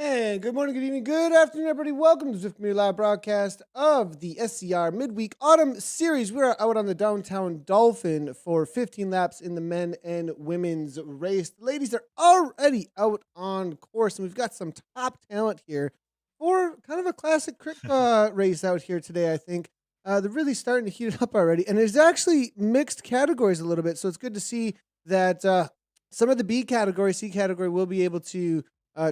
And good morning, good evening, good afternoon, everybody. Welcome to the Zwiftpower live broadcast of the SZR Midweek Autumn Series. We are out on the downtown Dolphin for 15 laps in the men and women's race. The ladies are already out on course, and we've got some top talent here for kind of a classic race out here today, I think. They're really starting to heat it up already, and there's actually mixed categories a little bit, so it's good to see that some of the B category, C category will be able to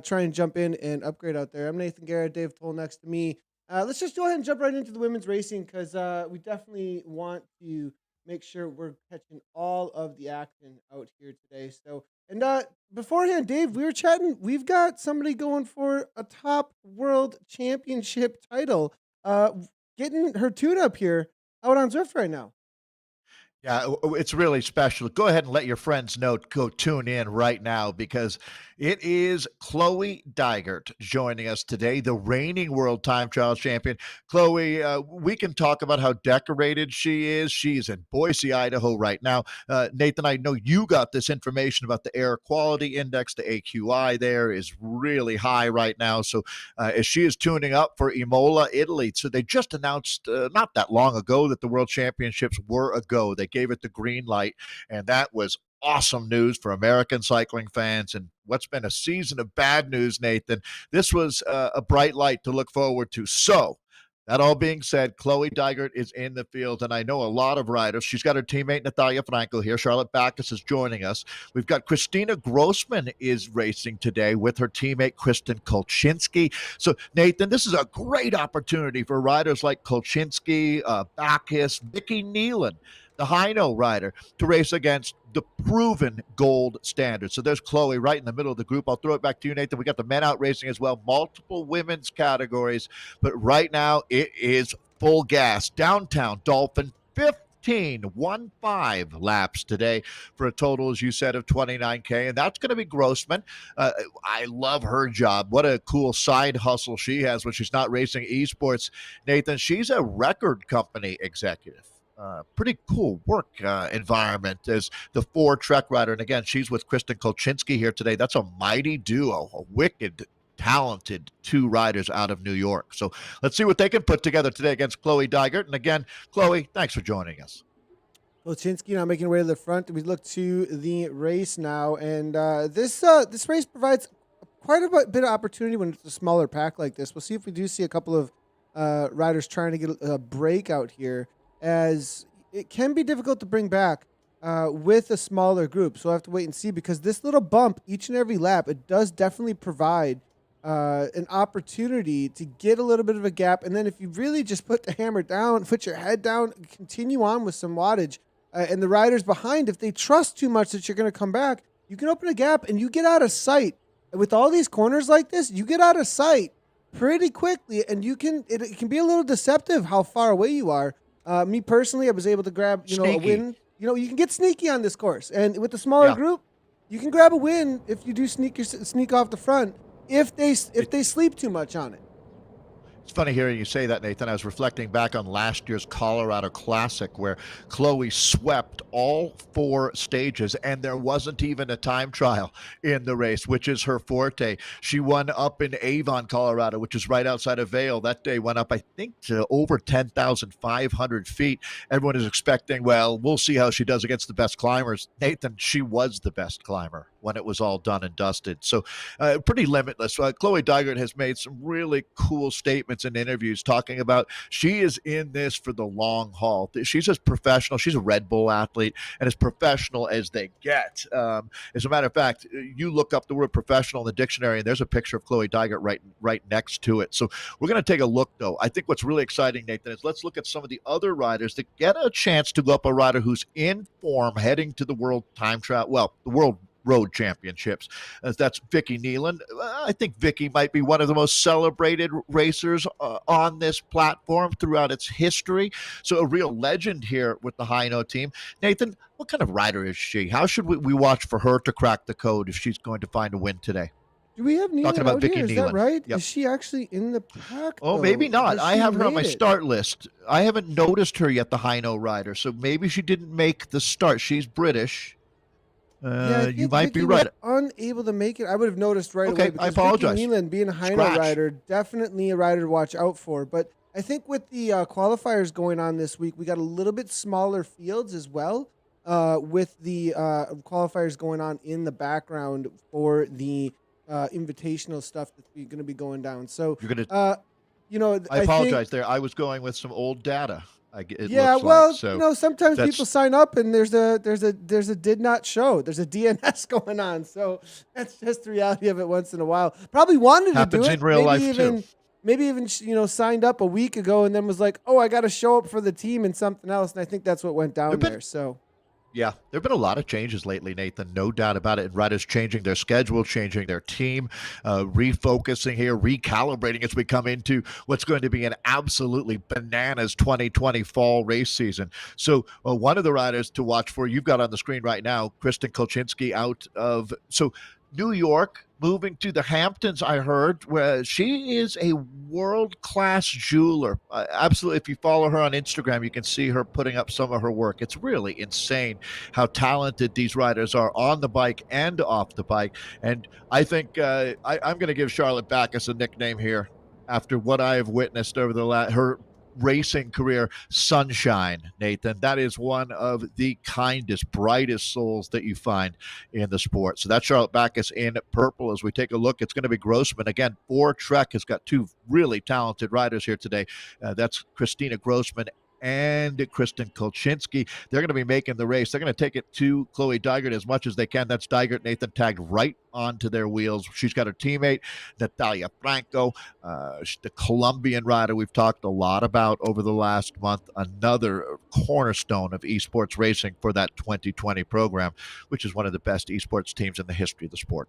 try and jump in and upgrade out there. I'm Nathan Guerra Dave Towle next to me. Let's just go ahead and jump right into the women's racing because we definitely want to make sure we're catching all of the action out here today. So, and beforehand, Dave, we were chatting. We've got somebody going for a top world championship title, getting her tune up here out on Zwift right now. Yeah, it's really special. Go ahead and let your friends know. Go tune in right now because it is Chloe Dygert joining us today, the reigning world time trial champion. Chloe, we can talk about how decorated she is. She's in Boise, Idaho right now. Nathan, I know you got this information about the air quality index. The AQI there is really high right now. So as she is tuning up for Imola, Italy. So they just announced not that long ago that the world championships were a go. They gave it the green light, and that was awesome news for American cycling fans. And what's been a season of bad news, Nathan, this was a bright light to look forward to. So that all being said, Chloe Dygert is in the field, and I know a lot of riders. She's got her teammate Natalia Franco here. Charlotte Backus is joining us. We've got Christina Grossman is racing today with her teammate Kristen Kolchinski. So, Nathan, this is a great opportunity for riders like Kolchinski, Backus, Vicky Nealon, the Hino rider, to race against the proven gold standard. So there's Chloe right in the middle of the group. I'll throw it back to you, Nathan. We got the men out racing as well, multiple women's categories, but right now it is full gas. Downtown Dolphin, 15 laps today for a total, as you said, of 29K. And that's going to be Grossman. I love her job. What a cool side hustle she has when she's not racing esports. Nathan, she's a record company executive. Pretty cool work environment as the four Trek rider. And again, she's with Kristen Kolchinski here today. That's a mighty duo, a wicked, talented two riders out of New York. So let's see what they can put together today against Chloe Dygert. And again, Chloe, thanks for joining us. Kolchinski now making her way to the front. We look to the race now, and this race provides quite a bit of opportunity when it's a smaller pack like this. We'll see if we do see a couple of riders trying to get a break out here, as it can be difficult to bring back with a smaller group. So I have to wait and see, because this little bump each and every lap, it does definitely provide an opportunity to get a little bit of a gap. And then if you really just put the hammer down, put your head down, continue on with some wattage, and the riders behind, if they trust too much that you're going to come back, you can open a gap and you get out of sight. With all these corners like this, you get out of sight pretty quickly, and it can be a little deceptive how far away you are. Me personally, I was able to grab, a win. You can get sneaky on this course, and with the smaller group, you can grab a win if you do sneak off the front. If they sleep too much on it. It's funny hearing you say that, Nathan. I was reflecting back on last year's Colorado Classic where Chloe swept all four stages and there wasn't even a time trial in the race, which is her forte. She won up in Avon, Colorado, which is right outside of Vail. That day went up, I think, to over 10,500 feet. Everyone is expecting, well, we'll see how she does against the best climbers. Nathan, she was the best climber when it was all done and dusted. So pretty limitless. Chloe Dygert has made some really cool statements in interviews talking about she is in this for the long haul. She's as professional. She's a Red Bull athlete and as professional as they get. As a matter of fact, you look up the word professional in the dictionary and there's a picture of Chloe Dygert right next to it. So we're going to take a look, though. I think what's really exciting, Nathan, is let's look at some of the other riders that get a chance to go up a rider who's in form heading to the world time trial. Well, the world road championships. That's Vicky Nealon. I think Vicky might be one of the most celebrated racers on this platform throughout its history. So a real legend here with the Hino team. Nathan, what kind of rider is she? How should we watch for her to crack the code if she's going to find a win today? Do we have Nealon talking about out Vicky here? Is Nealon? that right? Yep. Is she actually in the pack? Oh, though? maybe not. I She have her on my made it. start list. I haven't noticed her yet, the Hino rider. So maybe she didn't make the start. She's British. Yeah, You I might think be he was right. unable to make it. I would have noticed right away Okay, I because Vicky apologize. Whelan being a Hino Scratch. rider, definitely a rider to watch out for. But I think with the qualifiers going on this week, we got a little bit smaller fields as well. With the qualifiers going on in the background for the invitational stuff that's going to be going down. So, You're gonna. uh, I I think apologize there. I was going with some old data. It yeah, looks like well, so. sometimes people That's sign up and there's a did not show. There's a DNS going on. So that's just the reality of it once in a while. Probably wanted to do happens it. in real life too. Maybe even signed up a week ago and then was like, "Oh, I got to show up for the team and something else." And I think that's what went down There've been there. So Yeah, there have been a lot of changes lately, Nathan. No doubt about it. And riders changing their schedule, changing their team, refocusing here, recalibrating as we come into what's going to be an absolutely bananas 2020 fall race season. So, one of the riders to watch for, you've got on the screen right now, Kristen Kolchinski out of New York, moving to the Hamptons, I heard, where she is a world class jeweler. Absolutely. If you follow her on Instagram, you can see her putting up some of her work. It's really insane how talented these riders are on the bike and off the bike. And I think I'm going to give Charlotte Backus a nickname here after what I have witnessed over her racing career, Sunshine. Nathan, that is one of the kindest, brightest souls that you find in the sport. So that's Charlotte Backus in purple. As we take a look, it's going to be Grossman again. For Trek has got two really talented riders here today. That's Christina Grossman and Kristen Kolchinski. They're going to be making the race. They're going to take it to Chloe Dygert as much as they can. That's Dygert, Nathan, tagged right onto their wheels. She's got her teammate, Natalia Franco, the Colombian rider we've talked a lot about over the last month, another cornerstone of esports racing for that 2020 program, which is one of the best esports teams in the history of the sport.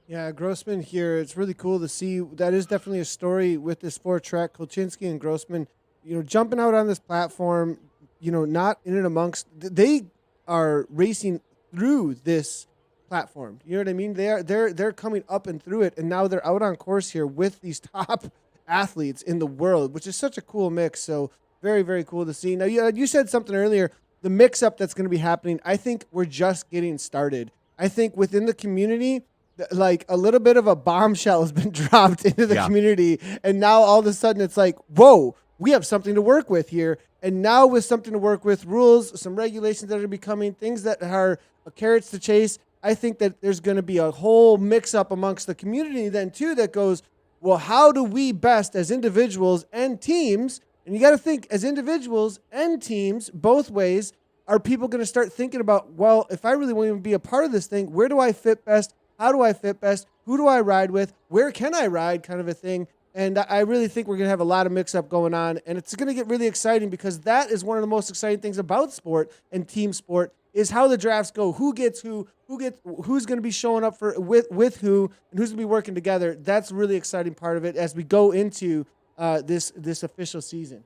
yeah, Grossman here. It's really cool to see. That is definitely a story with this sport track. Kolchinski and Grossman, jumping out on this platform, not in and amongst. They are racing through this platform. You know what I mean? They're coming up and through it, and now they're out on course here with these top athletes in the world, which is such a cool mix. So very very cool to see. Now you said something earlier. The mix up that's going to be happening. I think we're just getting started. I think within the community, like a little bit of a bombshell has been dropped into the community, and now all of a sudden it's like, whoa, we have something to work with here. And now with something to work with, rules, some regulations that are becoming, things that are carrots to chase, I think that there's going to be a whole mix up amongst the community then too that goes, well, how do we best as individuals and teams, and you got to think as individuals and teams both ways, are people going to start thinking about, well, if I really want to be a part of this thing, where do I fit best? How do I fit best? Who do I ride with? Where can I ride? Kind of a thing. And I really think we're going to have a lot of mix-up going on. And it's going to get really exciting because that is one of the most exciting things about sport and team sport is how the drafts go. Who's going to be showing up for with who, and who's going to be working together. That's a really exciting part of it as we go into this official season.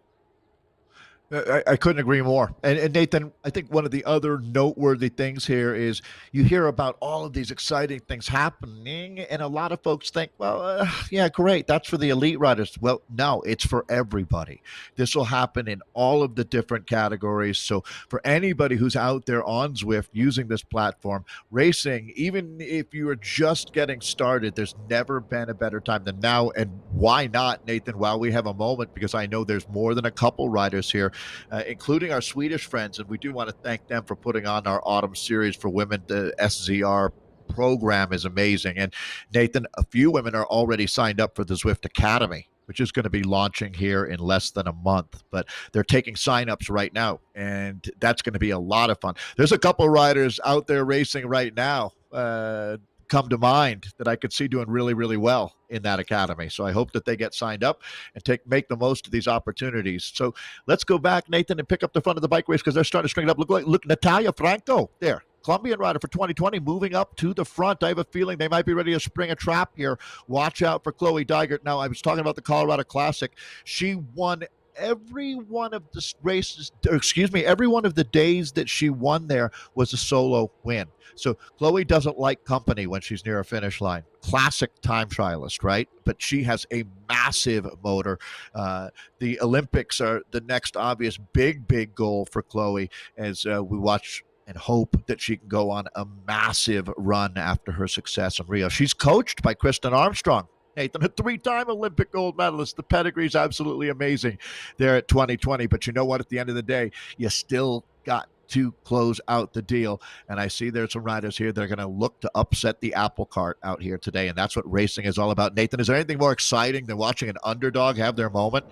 I couldn't agree more. And Nathan, I think one of the other noteworthy things here is you hear about all of these exciting things happening, and a lot of folks think, well, yeah, great, that's for the elite riders. Well, no, it's for everybody. This will happen in all of the different categories. So for anybody who's out there on Zwift using this platform, racing, even if you are just getting started, there's never been a better time than now. And why not, Nathan, while we have a moment, because I know there's more than a couple riders here, including our Swedish friends. And we do want to thank them for putting on our autumn series for women. The SZR program is amazing. And Nathan, a few women are already signed up for the Zwift Academy, which is going to be launching here in less than a month. But they're taking signups right now, and that's going to be a lot of fun. There's a couple riders out there racing right now. Come to mind that I could see doing really, really well in that academy. So I hope that they get signed up and make the most of these opportunities. So let's go back, Nathan, and pick up the front of the bike race because they're starting to string it up. Look, Natalia Franco there. Colombian rider for 2020 moving up to the front. I have a feeling they might be ready to spring a trap here. Watch out for Chloe Dygert. Now, I was talking about the Colorado Classic. She won every one of the races, every one of the days that she won there was a solo win. So Chloe doesn't like company when she's near a finish line. Classic time trialist, right? But she has a massive motor. The Olympics are the next obvious big goal for Chloe as we watch and hope that she can go on a massive run after her success in Rio. She's coached by Kristen Armstrong. Nathan, a three-time Olympic gold medalist. The pedigree is absolutely amazing there at 2020. But you know what? At the end of the day, you still got to close out the deal. And I see there's some riders here that are going to look to upset the apple cart out here today. And that's what racing is all about. Nathan, is there anything more exciting than watching an underdog have their moment?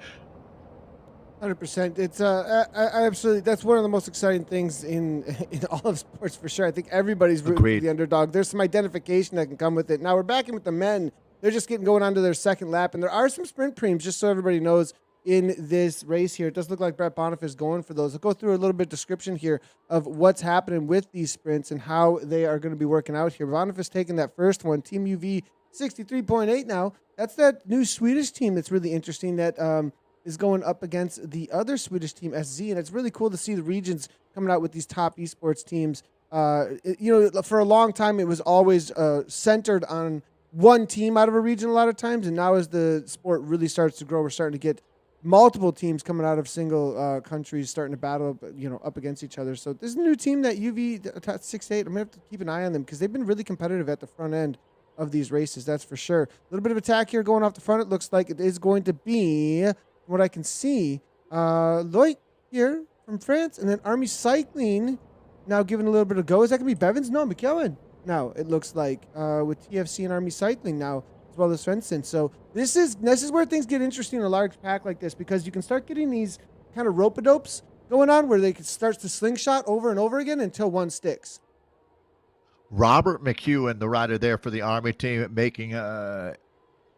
100%. It's I absolutely. That's one of the most exciting things in in all of sports for sure. I think everybody's rooting for Agreed. the underdog. There's some identification that can come with it. Now we're back in with the men. They're just getting going on to their second lap, and there are some sprint premiums, just so everybody knows, in this race here. It does look like Brett Boniface is going for those. I'll go through a little bit of description here of what's happening with these sprints and how they are going to be working out here. Boniface taking that first one, Team UV 63.8 now. That's that new Swedish team that's really interesting that is going up against the other Swedish team, SZ, and it's really cool to see the regions coming out with these top esports teams. For a long time, it was always centered on one team out of a region a lot of times, and now as the sport really starts to grow, we're starting to get multiple teams coming out of single countries starting to battle, up against each other. So this is a new team that UV 6-8. I'm gonna have to keep an eye on them because they've been really competitive at the front end of these races. That's for sure. A little bit of attack here going off the front. It looks like it is going to be, from what I can see, Loic here from France, and then Army Cycling now giving a little bit of go. Is that gonna be Bevins? No, McKellen. Now it looks like with TFC and Army Cycling now, as well as Svensson. So this is where things get interesting in a large pack like this, because you can start getting these kind of rope-a-dopes going on where they can start to slingshot over and over again until one sticks. Robert McEwen, the rider there for the Army team, making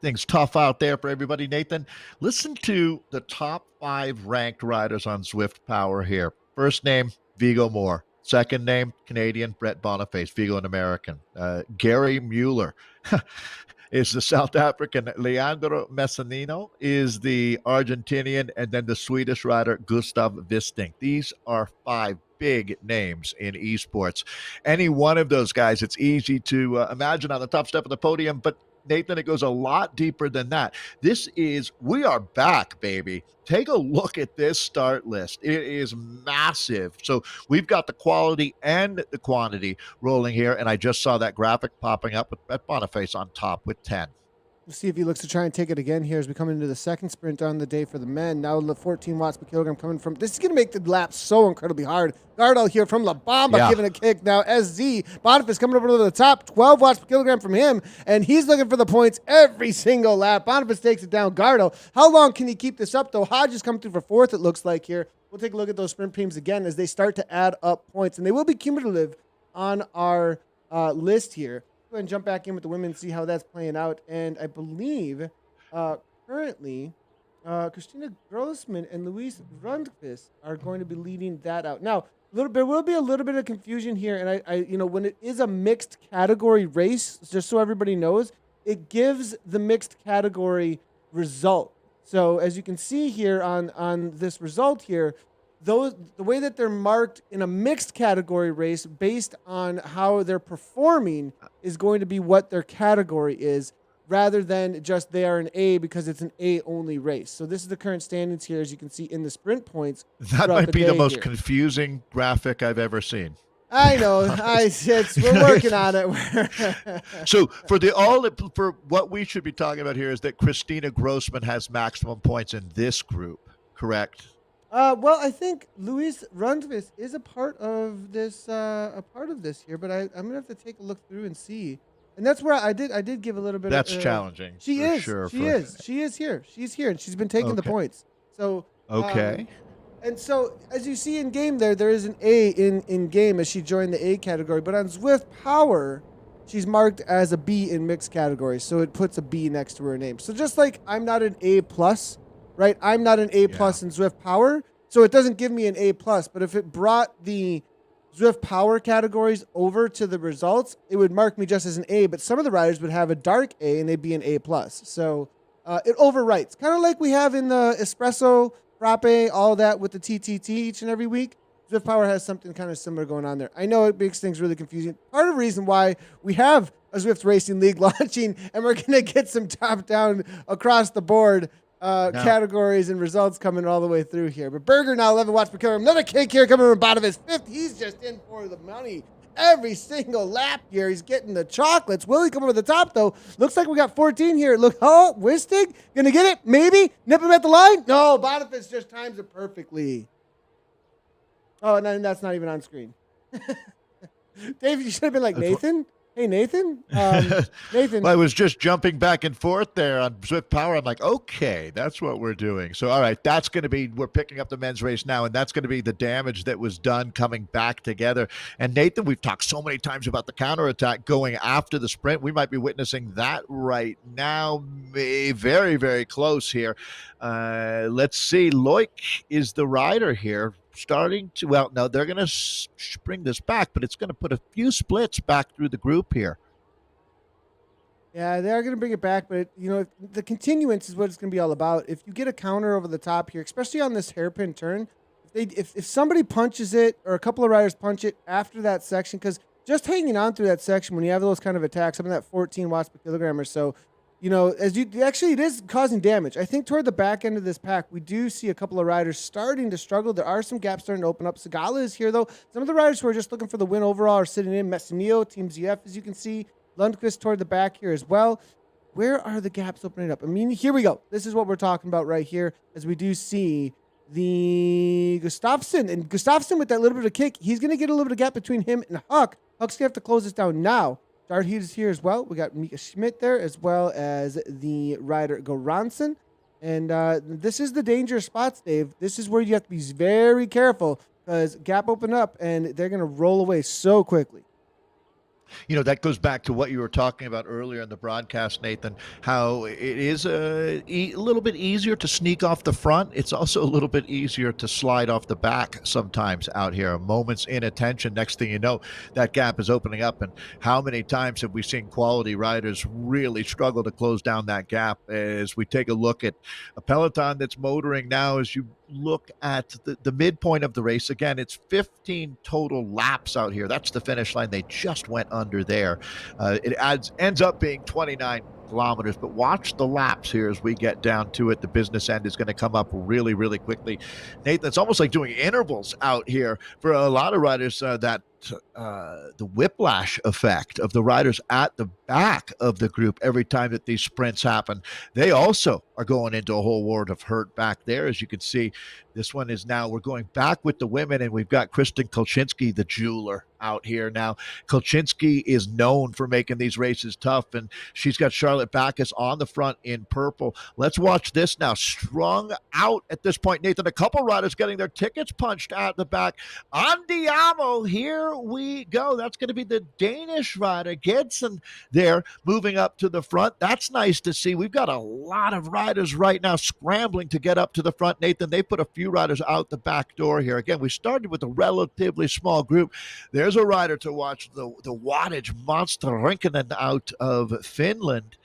things tough out there for everybody. Nathan, listen to the top 5 ranked riders on Zwiftpower here. First name, Viggo Moore. Second name, Canadian, Brett Boniface, Vigo an American. Gary Mueller is the South African. Leandro Messinino is the Argentinian. And then the Swedish rider, Gustav Wisting. These are 5 big names in esports. Any one of those guys, it's easy to imagine on the top step of the podium, but Nathan, it goes a lot deeper than that. We are back, baby. Take a look at this start list. It is massive. So we've got the quality and the quantity rolling here. And I just saw that graphic popping up with Brett Boniface on top with 10. We'll see if he looks to try and take it again here as we come into the second sprint on the day for the men. Now the 14 watts per kilogram coming from. This is going to make the lap so incredibly hard. Gardel here from La Bamba giving a kick. Now SZ Boniface coming over to the top. 12 watts per kilogram from him. And he's looking for the points every single lap. Boniface takes it down. Gardel. How long can he keep this up though? Hodge is coming through for 4th, it looks like here. We'll take a look at those sprint premiums again as they start to add up points. And they will be cumulative on our list here. Go ahead and jump back in with the women and see how that's playing out. And I believe currently Christina Grossman and Louise Rundqvist are going to be leading that out. Now, there will be a little bit of confusion here. And I when it is a mixed category race, just so everybody knows, it gives the mixed category result. So as you can see here on this result here, the way that they're marked in a mixed category race based on how they're performing is going to be what their category is, rather than just they are an A because it's an A only race. So this is the current standings here, as you can see in the sprint points. That might be the most confusing graphic I've ever seen. I know. We're working on it. So for what we should be talking about here is that Christina Grossman has maximum points in this group, correct? Well, I think Louise Rundqvist is a part of this here, but I'm gonna have to take a look through and see. And that's where I did give a little bit. That's of, challenging. She is here. She's here, and she's been taking the points. So okay. And so as you see in game, there is an A in game as she joined the A category, but on Zwiftpower, she's marked as a B in mixed category, so it puts a B next to her name. So just like I'm not an A plus. Right, I'm not an A plus in Zwiftpower, so it doesn't give me an A plus. But if it brought the Zwiftpower categories over to the results, it would mark me just as an A. But some of the riders would have a dark A and they'd be an A plus. So it overwrites, kind of like we have in the Espresso, Frappe, all that with the TTT each and every week. Zwiftpower has something kind of similar going on there. I know it makes things really confusing. Part of the reason why we have a Zwift Racing League launching, and we're going to get some top down across the board Now, categories and results coming all the way through here. But Berger now 11 watts per kilogram. Another kick here coming from bottom of his fifth. He's just in for the money. Every single lap here, he's getting the chocolates. Will he come over the top, though? Looks like we got 14 here. Look, oh, Wistig, gonna get it? Maybe? Nip him at the line? No, Boniface just times it perfectly. Oh, and then that's not even on screen. Dave, you should have been like, Nathan? Hey, Nathan? Nathan. Well, I was just jumping back and forth there on Zwiftpower. I'm like, okay, that's what we're doing. So, all right, that's going to be, we're picking up the men's race now, and that's going to be the damage that was done coming back together. And Nathan, we've talked so many times about the counterattack going after the sprint. We might be witnessing that right now. Very, very close here. Let's see. Loic is the rider here. Starting to, well, no, they're going to bring this back, but it's going to put a few splits back through the group here. Yeah, they are going to bring it back, but the continuance is what it's going to be all about. If you get a counter over the top here, especially on this hairpin turn, if somebody punches it or a couple of riders punch it after that section, because just hanging on through that section when you have those kind of attacks, some of that 14 watts per kilogram or so, it is causing damage. I think toward the back end of this pack, we do see a couple of riders starting to struggle. There are some gaps starting to open up. Sagala is here, though. Some of the riders who are just looking for the win overall are sitting in. Messineo, Team ZF, as you can see. Lundqvist toward the back here as well. Where are the gaps opening up? I mean, here we go. This is what we're talking about right here, as we do see the Gustafsson. And Gustafsson with that little bit of kick, he's going to get a little bit of gap between him and Huck. Huck's going to have to close this down now. Start heat is here as well. We got Mika Schmidt there, as well as the rider Goranson. And this is the dangerous spots, Dave. This is where you have to be very careful, because gap open up and they're going to roll away so quickly. That goes back to what you were talking about earlier in the broadcast, Nathan, how it is a little bit easier to sneak off the front. It's also a little bit easier to slide off the back sometimes out here. A moment's inattention, next thing you know, that gap is opening up. And how many times have we seen quality riders really struggle to close down that gap? As we take a look at a peloton that's motoring now, as you look at the midpoint of the race, again, it's 15 total laps out here. That's the finish line. They just went under there. It ends up being 29 kilometers, but watch the laps here as we get down to it. The business end is going to come up really, really quickly. Nathan, it's almost like doing intervals out here for a lot of riders. The whiplash effect of the riders at the back of the group every time that these sprints happen, they also are going into a whole world of hurt back there. As you can see, this one is now, we're going back with the women, and we've got Kristen Kolchinski, the jeweler, out here now. Kolchinski is known for making these races tough, and she's got Charlotte Backus on the front in purple. Let's watch this now. Strung out at this point, Nathan. A couple riders getting their tickets punched out the back. Andiamo, here we go. That's going to be the Danish rider, Gedsen, there, moving up to the front. That's nice to see. We've got a lot of riders right now scrambling to get up to the front, Nathan. They put a few riders out the back door here. Again, we started with a relatively small group. There's a rider to watch, the wattage monster Rinkkinen out of Finland.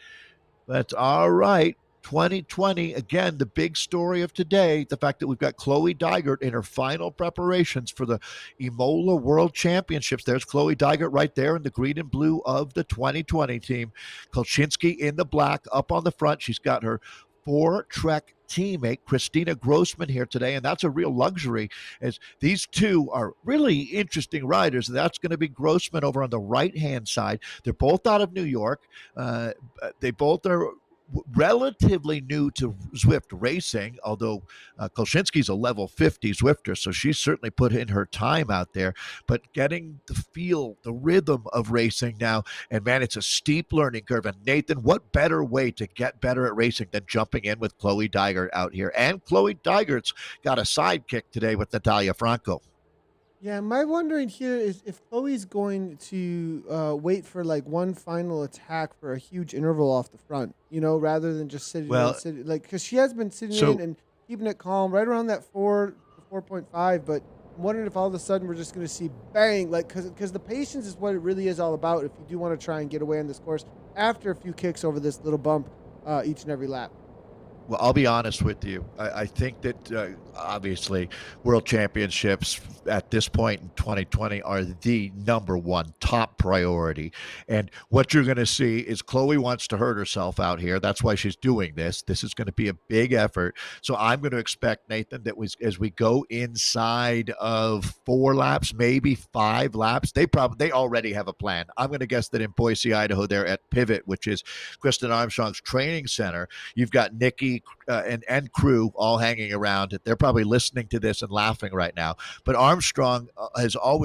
But all right, 2020, again, the big story of today, the fact that we've got Chloe Dygert in her final preparations for the Imola World Championships. There's Chloe Dygert right there in the green and blue of the 2020 team. Kolchinski in the black up on the front. She's got her four-Trek teammate Christina Grossman here today, and that's a real luxury, as these two are really interesting riders. That's going to be Grossman over on the right-hand side. They're both out of New York. They both are relatively new to Zwift racing, although Kolchinski's a level 50 Zwifter, so she's certainly put in her time out there, but getting the feel, the rhythm of racing now, and man, it's a steep learning curve. And Nathan, what better way to get better at racing than jumping in with Chloe Dygert out here? And Chloe Dygert's got a sidekick today with Natalia Franco. Yeah, my wondering here is if Chloe's going to wait for like one final attack for a huge interval off the front, rather than just sitting, because she has been sitting in and keeping it calm right around that 4 to 4.5. But I'm wondering if all of a sudden we're just going to see bang, because the patience is what it really is all about. If you do want to try and get away on this course after a few kicks over this little bump each and every lap. Well, I'll be honest with you. I think that obviously world championships at this point in 2020 are the number one top priority. And what you're going to see is Chloe wants to hurt herself out here. That's why she's doing this. This is going to be a big effort. So I'm going to expect, Nathan, that as we go inside of 4 laps, maybe 5 laps, they already have a plan. I'm going to guess that in Boise, Idaho, they're at Pivot, which is Kristen Armstrong's training center. You've got Nikki and crew all hanging around. They're probably listening to this and laughing right now. But Armstrong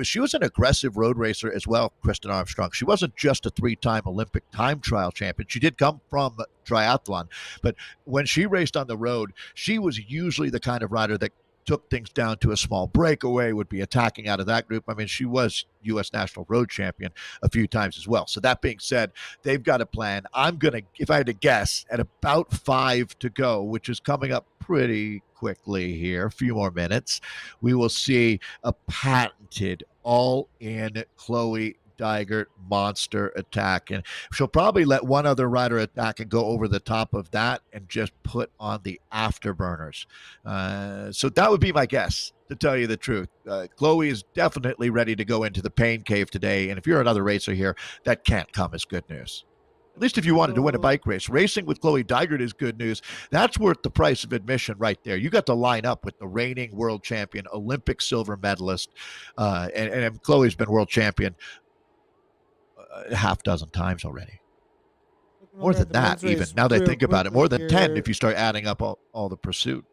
she was an aggressive road racer as well, Kristen Armstrong. She wasn't just a 3-time Olympic time trial champion. She did come from triathlon. But when she raced on the road, she was usually the kind of rider that took things down to a small breakaway, would be attacking out of that group. I mean, she was U.S. national road champion a few times as well. So that being said, they've got a plan. I'm going to, if I had to guess, at about 5 to go, which is coming up pretty quickly here, a few more minutes, we will see a patented all-in Chloe Dygert monster attack. And she'll probably let one other rider attack and go over the top of that and just put on the afterburners. So that would be my guess, to tell you the truth. Chloe is definitely ready to go into the pain cave today. And if you're another racer here, that can't come as good news. At least if you wanted to win a bike race. Racing with Chloe Dygert is good news. That's worth the price of admission right there. You got to line up with the reigning world champion, Olympic silver medalist, and Chloe's been world champion a half dozen times already. More than that, even. Now that I think about it, more than 10 if you start adding up all the pursuit.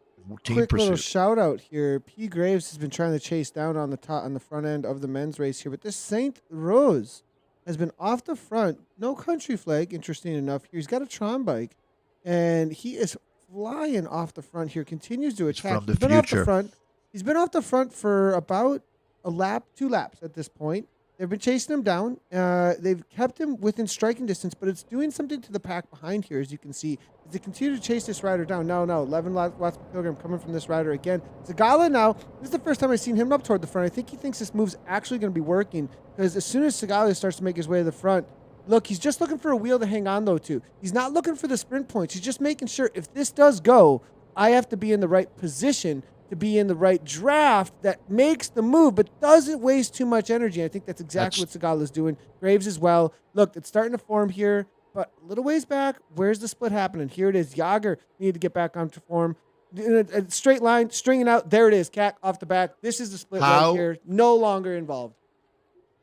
Quick little shout out here. P. Graves has been trying to chase down on the front end of the men's race here, but this Saint Rose has been off the front. No country flag, interesting enough. Here he's got a Tron bike, and he is flying off the front here. Continues to attack. He's been off the front. He's been off the front for about a lap, 2 laps at this point. They've been chasing him down. They've kept him within striking distance, but it's doing something to the pack behind here, as you can see. As they continue to chase this rider down. No, 11 watts per kilogram coming from this rider again. Zagala now, this is the first time I've seen him up toward the front. I think he thinks this move's actually going to be working, because as soon as Zagala starts to make his way to the front, look, he's just looking for a wheel to hang on, though, to. He's not looking for the sprint points. He's just making sure if this does go, I have to be in the right position to be in the right draft that makes the move, but doesn't waste too much energy. I think that's exactly what Zagala's doing. Graves as well. Look, it's starting to form here, but a little ways back, where's the split happening? Here it is. Yager needed to get back onto form. A straight line, stringing out. There it is. Cat off the back. This is the split right here. No longer involved.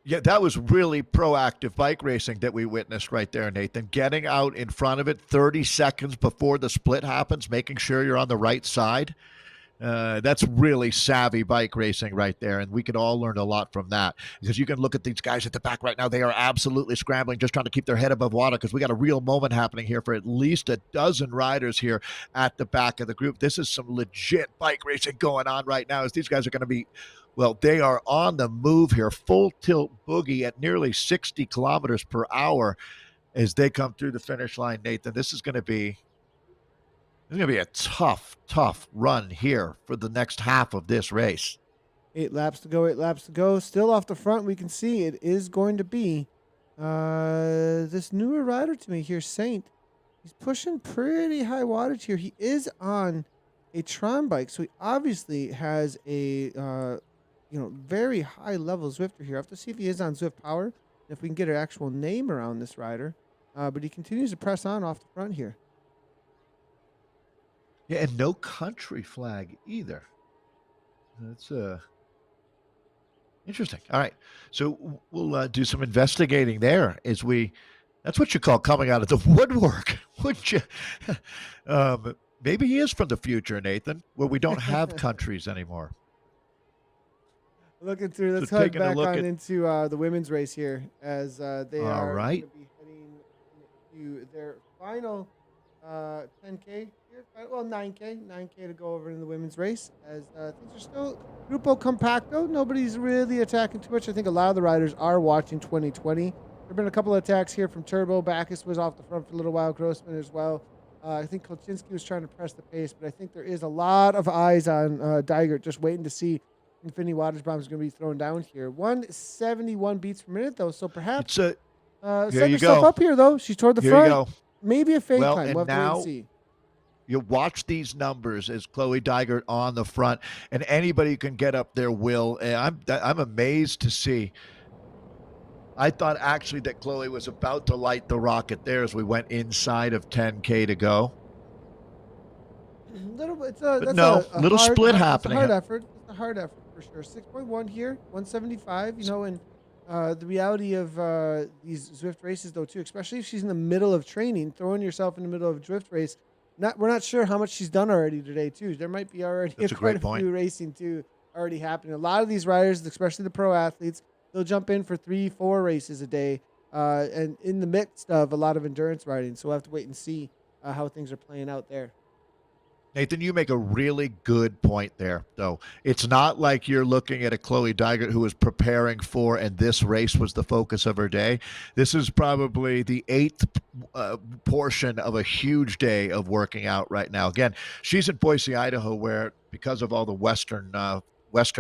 Yeah, that was really proactive bike racing that we witnessed right there, Nathan. Getting out in front of it 30 seconds before the split happens, making sure you're on the right side. That's really savvy bike racing right there, and we could all learn a lot from that, because you can look at these guys at the back right now. They are absolutely scrambling, just trying to keep their head above water, because we got a real moment happening here for at least a dozen riders here at the back of the group. This is some legit bike racing going on right now, as these guys are going to be, well, they are on the move here, full tilt boogie at nearly 60 kilometers per hour as they come through the finish line, Nathan. This is going to be a tough run here for the next half of this race. 8 laps to go. Still off the front, we can see it is going to be this newer rider to me here, Saint. He's pushing pretty high wattage here. He is on a Tron bike, so he obviously has a very high level Zwifter here. I have to see if he is on Zwiftpower, if we can get an actual name around this rider. But he continues to press on off the front here. Yeah, and no country flag either. That's interesting. All right, so we'll do some investigating there as that's what you call coming out of the woodwork, wouldn't you? Maybe he is from the future, Nathan, where we don't have countries anymore. Looking through, let's head back on into the women's race here, as they are going to be heading to their final 10K here. Well, 9K to go over in the women's race, as things are still Grupo Compacto. Nobody's really attacking too much. I think a lot of the riders are watching 2020. There have been a couple of attacks here from Turbo. Backus was off the front for a little while. Grossman as well. I think Kolchinski was trying to press the pace, but I think there is a lot of eyes on Dygert, just waiting to see if any wattage bombs is going to be thrown down here. 171 beats per minute, though, so perhaps set yourself up here, though. She's toward the front. Maybe a fake time. We'll have to wait and see. You watch these numbers as Chloe Dygert on the front, and anybody who can get up there will. And I'm amazed to see. I thought actually that Chloe was about to light the rocket there as we went inside of 10K to go. Little bit. But That's no, a little hard. split It's a happening. hard effort. It's a hard effort for sure. 6.1 here, 175. You know, and the reality of these Zwift races, though, too, especially if she's in the middle of training, throwing yourself in the middle of a Zwift race. We're not sure how much she's done already today, too. There might be already That's a quite great a point. few racing too already happening. A lot of these riders, especially the pro athletes, they'll jump in for 3-4 races a day, and in the midst of a lot of endurance riding. So we'll have to wait and see how things are playing out there. Nathan, you make a really good point there, though. It's not like you're looking at a Chloe Dygert who was preparing for, and this race was the focus of her day. This is probably the eighth portion of a huge day of working out right now. Again, she's in Boise, Idaho, where because of all the Western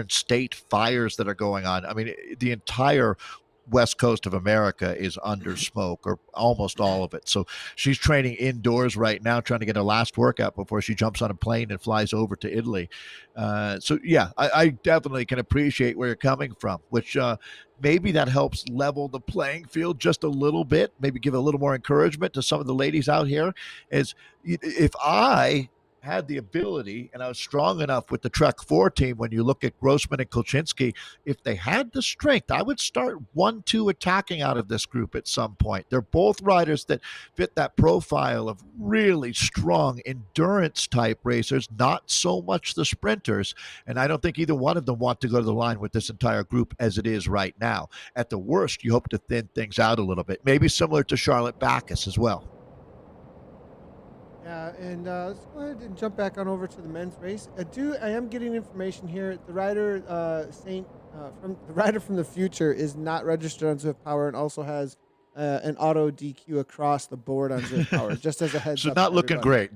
state fires that are going on, I mean, the entire west coast of America is under smoke, or almost all of it. So she's training indoors right now, trying to get her last workout before she jumps on a plane and flies over to Italy. So yeah, I definitely can appreciate where you're coming from, which maybe that helps level the playing field just a little bit, maybe give a little more encouragement to some of the ladies out here. Is if I had the ability and I was strong enough with the Trek 4 team, when you look at Grossman and Kolchinski, if they had the strength, I would start 1-2 attacking out of this group at some point. They're both riders that fit that profile of really strong endurance type racers, not so much the sprinters. And I don't think either one of them want to go to the line with this entire group as it is right now. At the worst, you hope to thin things out a little bit, maybe similar to Charlotte Backus as well. Yeah, and let's go ahead and jump back on over to the men's race. I am getting information here. The rider the rider from the future is not registered on Zwiftpower and also has an auto DQ across the board on Zwiftpower. Just as a heads So up. not looking great.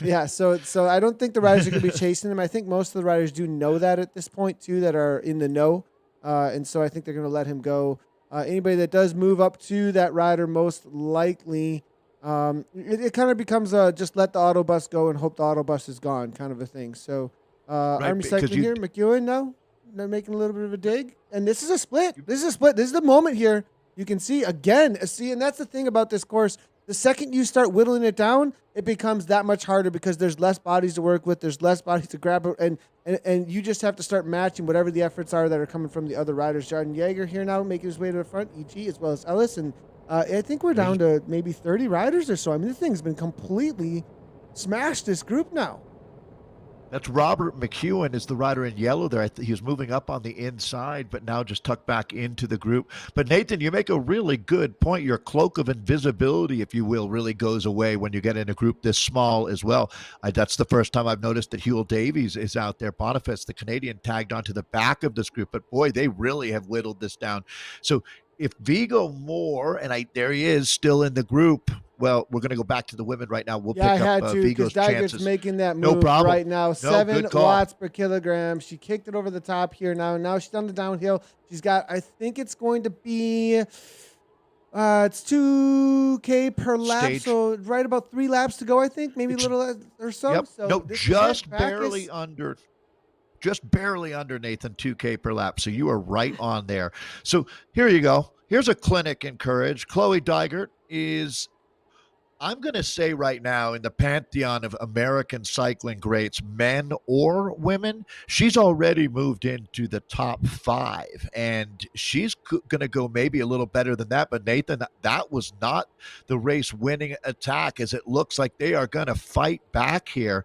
Yeah, so I don't think the riders are going to be chasing him. I think most of the riders do know that at this point too, that are in the know, and so I think they're going to let him go. Anybody that does move up to that rider, most likely. It kind of becomes just let the auto bus go and hope the auto bus is gone kind of a thing. So Right, Army because Cycling here, McEwen now, they're making a little bit of a dig. And this is a split. This is the moment here. You can see again, and that's the thing about this course. The second you start whittling it down, it becomes that much harder because there's less bodies to work with. There's less bodies to grab, and you just have to start matching whatever the efforts are that are coming from the other riders. Jordan Yeager here now making his way to the front, EG, as well as Ellis. And I think we're down to maybe 30 riders or so. I mean, this thing's been completely smashed, this group now. That's Robert McEwen is the rider in yellow there. He was moving up on the inside, but now just tucked back into the group. But Nathan, you make a really good point. Your cloak of invisibility, if you will, really goes away when you get in a group this small as well. That's the first time I've noticed that Huel Davies is out there. Boniface, the Canadian, tagged onto the back of this group. But boy, they really have whittled this down. So if Vigo Moore, and there he is still in the group. Well, we're going to go back to the women right now. We'll pick I had up to Vigo's because chances. Dygert's making that No move problem. right now. No, 7 good call. watts per kilogram. She kicked it over the top here now. Now she's on the downhill. She's got, I think it's going to be, it's 2K per lap. Stage. So right about 3 laps to go, I think. Maybe a little or so. Yep. So No, this is just it. Backus. barely under Nathan, 2K per lap. So you are right on there. So here you go. Here's a clinic in courage. Chloe Dygert is, I'm going to say right now, in the pantheon of American cycling greats, men or women, she's already moved into the top 5, and she's going to go maybe a little better than that. But Nathan, that was not the race-winning attack, as it looks like they are going to fight back here.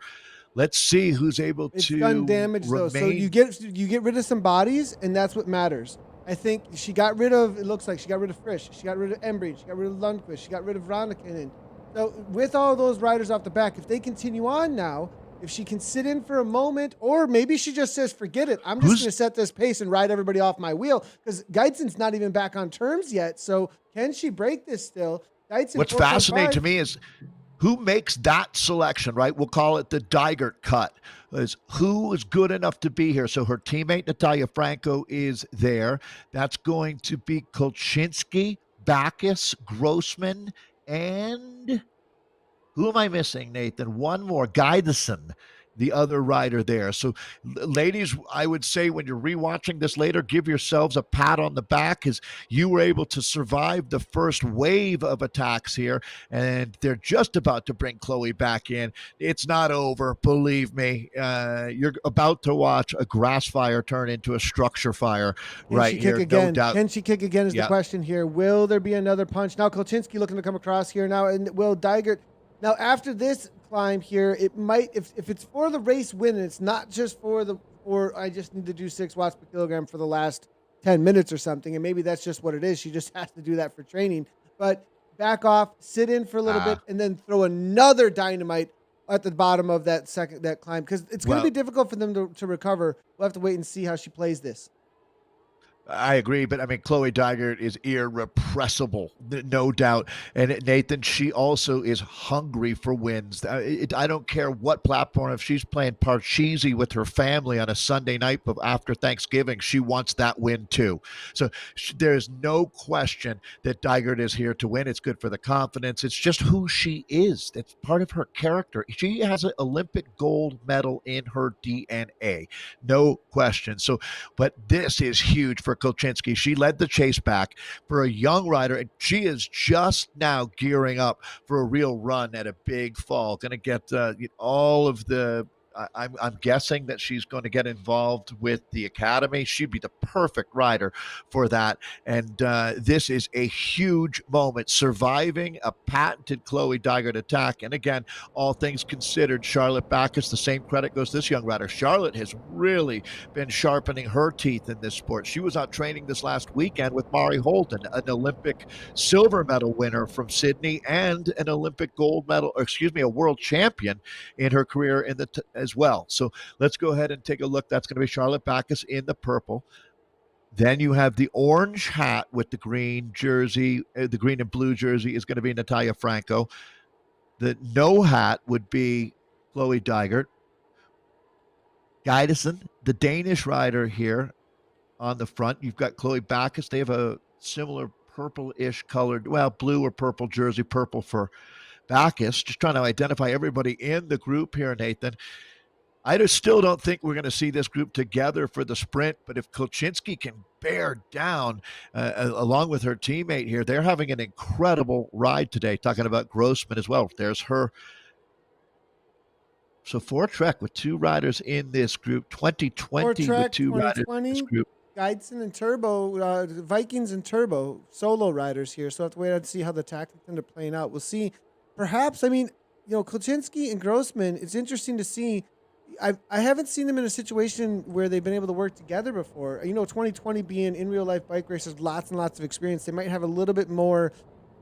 Let's see who's able It's to done damage remain. though. So you get rid of some bodies, and that's what matters. I think she got rid of. It looks like she got rid of Frisch. She got rid of Embry. She got rid of Lundqvist. She got rid of Ronneken. So with all those riders off the back, if they continue on now, if she can sit in for a moment, or maybe she just says, forget it. I'm just going to set this pace and ride everybody off my wheel, because Geidson's not even back on terms yet. So can she break this still? Geitzen, What's 4.5. fascinating to me is who makes that selection, right? We'll call it the Dygert cut. Is who is good enough to be here. So her teammate, Natalia Franco, is there. That's going to be Kolchinski, Backus, Grossman, and Who am I missing, Nathan? One more, Guidison, the other rider there. So, ladies, I would say when you're rewatching this later, give yourselves a pat on the back because you were able to survive the first wave of attacks here, and they're just about to bring Chloe back in. It's not over, believe me. You're about to watch a grass fire turn into a structure fire Can right she kick here, no again? doubt. Can she kick again is the Yeah. question here. Will there be another punch? Now Kolchinsky looking to come across here now, and Will Dygert. Now after this climb here, it might, if it's for the race win, and it's not just for I just need to do 6 watts per kilogram for the last 10 minutes or something, and maybe that's just what it is. She just has to do that for training. But back off, sit in for a little bit, and then throw another dynamite at the bottom of that climb, because it's going to be difficult for them to recover. We'll have to wait and see how she plays this. I agree, but I mean, Chloe Dygert is irrepressible, no doubt. And Nathan, she also is hungry for wins. I don't care what platform. If she's playing Parcheesi with her family on a Sunday night after Thanksgiving, she wants that win too. So there's no question that Dygert is here to win. It's good for the confidence. It's just who she is. That's part of her character. She has an Olympic gold medal in her DNA, no question. So, but this is huge for Kolchinsky. She led the chase back for a young rider, and she is just now gearing up for a real run at a big fall. Going to get all of the. I'm guessing that she's going to get involved with the academy. She'd be the perfect rider for that. And this is a huge moment, surviving a patented Chloe Dygert attack. And again, all things considered, Charlotte Backus, the same credit goes to this young rider. Charlotte has really been sharpening her teeth in this sport. She was out training this last weekend with Mari Holden, an Olympic silver medal winner from Sydney and an Olympic gold medal, a world champion in her career in the as well. So let's go ahead and take a look. That's going to be Charlotte Backus in the purple. Then you have the orange hat with the green jersey. The green and blue jersey is going to be Natalia Franco. The no hat would be Chloe Dygert. Guidison, the Danish rider here on the front. You've got Chloe Backus. They have a similar purple-ish colored, blue or purple jersey, purple for Backus. Just trying to identify everybody in the group here, Nathan. I still don't think we're going to see this group together for the sprint, but if Kolchinsky can bear down along with her teammate here, they're having an incredible ride today. Talking about Grossman as well. There's her. So Trek with 2 riders in this group, 2020 with 2 riders in this group. Guidson and Turbo, Vikings and Turbo, solo riders here. So I have to wait out to see how the tactics end up playing out. We'll see. Perhaps, Kolchinsky and Grossman, it's interesting to see. I haven't seen them in a situation where they've been able to work together before. 2020 being in real life bike racers, lots and lots of experience. They might have a little bit more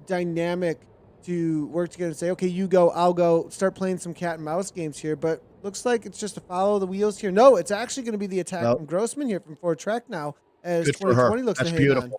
dynamic to work together and say, okay, you go, I'll go, start playing some cat and mouse games here. But looks like it's just to follow the wheels here. No, it's actually going to be the attack from Grossman here from Trek now, as 2020 looks to hang on.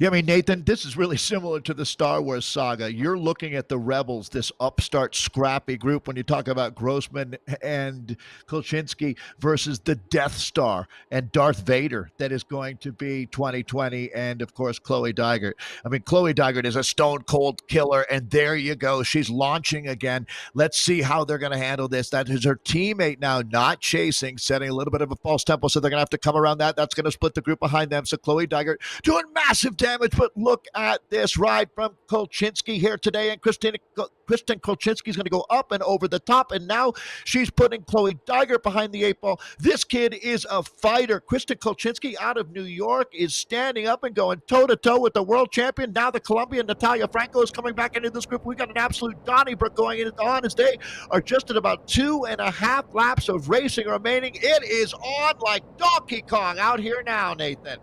Yeah, I mean, Nathan, this is really similar to the Star Wars saga. You're looking at the Rebels, this upstart, scrappy group when you talk about Grossman and Kolchinsky versus the Death Star and Darth Vader that is going to be 2020 and, of course, Chloe Dygert. I mean, Chloe Dygert is a stone-cold killer, and there you go. She's launching again. Let's see how they're going to handle this. That is her teammate now, not chasing, setting a little bit of a false tempo, so they're going to have to come around that. That's going to split the group behind them. So Chloe Dygert doing massive damage, but look at this ride from Kolchinsky here today, and Kristen Kolchinsky is going to go up and over the top, and now she's putting Chloe Dygert behind the 8 ball. This kid is a fighter. Kristen Kolchinsky out of New York is standing up and going toe-to-toe with the world champion. Now the Colombian Natalia Franco is coming back into this group. We got an absolute Donnybrook going on as they are just at about 2.5 laps of racing remaining. It is on like Donkey Kong out here now, Nathan.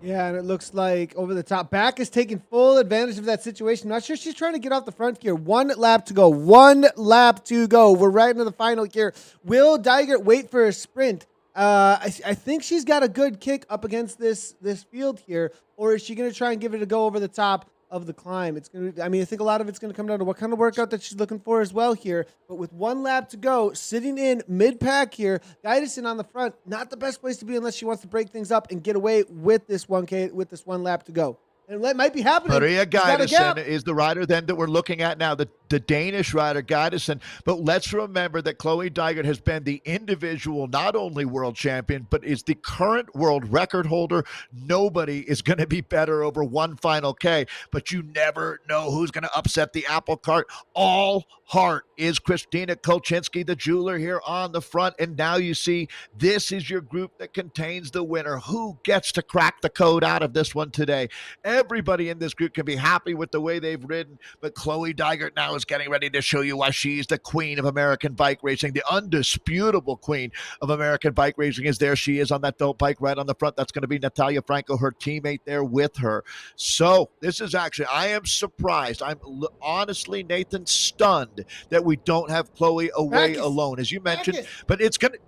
Yeah, and it looks like over the top. Back is taking full advantage of that situation. Not sure she's trying to get off the front gear. 1 lap to go. 1 lap to go. We're right into the final gear. Will Dygert wait for a sprint? I think she's got a good kick up against this field here. Or is she going to try and give it a go over the top of the climb? It's going to. I think a lot of it's going to come down to what kind of workout that she's looking for as well here. But with 1 lap to go, sitting in mid-pack here, Guidison on the front, not the best place to be unless she wants to break things up and get away with this 1K, with this 1 lap to go. And it might be happening. Maria Guidison is the rider then that we're looking at now. The the Danish rider Gaidesen. But let's remember that Chloe Dygert has been the individual, not only world champion, but is the current world record holder. Nobody is going to be better over one final K, but you never know who's going to upset the apple cart. All heart is Christina Kolczynski, the jeweler, here on the front. And now you see this is your group that contains the winner. Who gets to crack the code out of this one today? Everybody in this group can be happy with the way they've ridden, but Chloe Dygert now is getting ready to show you why she's the queen of American bike racing. The undisputable queen of American bike racing is there. She is on that belt bike right on the front. That's going to be Natalia Franco, her teammate, there with her. So this is actually, I am surprised. I'm honestly, Nathan, stunned that we don't have Chloe away alone, as you mentioned. But it's going to,